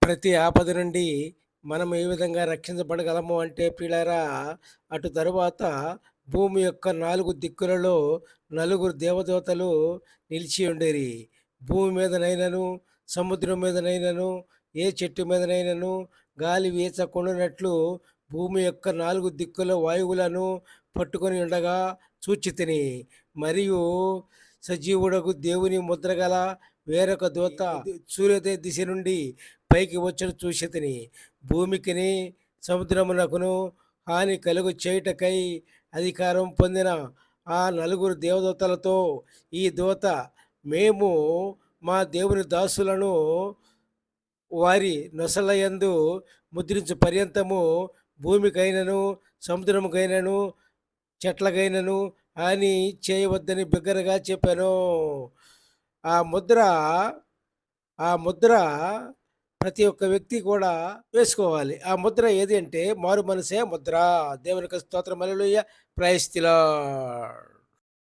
ప్రతి ఆపద నుండి మనం ఏ విధంగా రక్షించబడగలము అంటే ప్రియులారా, అటు తరువాత భూమి యొక్క 4 దిక్కులలో నలుగురు దేవదూతలు నిలిచి ఉండేరి. భూమి మీదనైనను, సముద్రం మీదనైనను, ఏ చెట్టు మీదనైనను గాలి వీచకుండునట్లు భూమి యొక్క 4 దిక్కుల వాయువులను పట్టుకొని ఉండగా చూచితిని. మరియు సజీవుడగు దేవుని ముద్రగల వేరొక దూత సూర్యోదయ దిశ నుండి పైకి వచ్చుట చూసితిని. భూమికిని సముద్రమునకును హాని కలుగు చేయుటకై అధికారం పొందిన ఆ నలుగురు దేవదూతలతో ఈ దూత, మేము మా దేవుని దాసులను వారి నొసలయందు ముద్రించు పర్యంతము భూమికైనను సముద్రముకైనను చెట్లకైనను హాని చేయవద్దని బిగ్గరగా చెప్పాను. ఆ ముద్ర ఆ ముద్ర ప్రతి ఒక్క వ్యక్తి కూడా వేసుకోవాలి. ఆ ముద్ర ఏది అంటే మారు మనసే ముద్ర. దేవునికి స్తోత్రం, హల్లెలూయా. Praise the lord.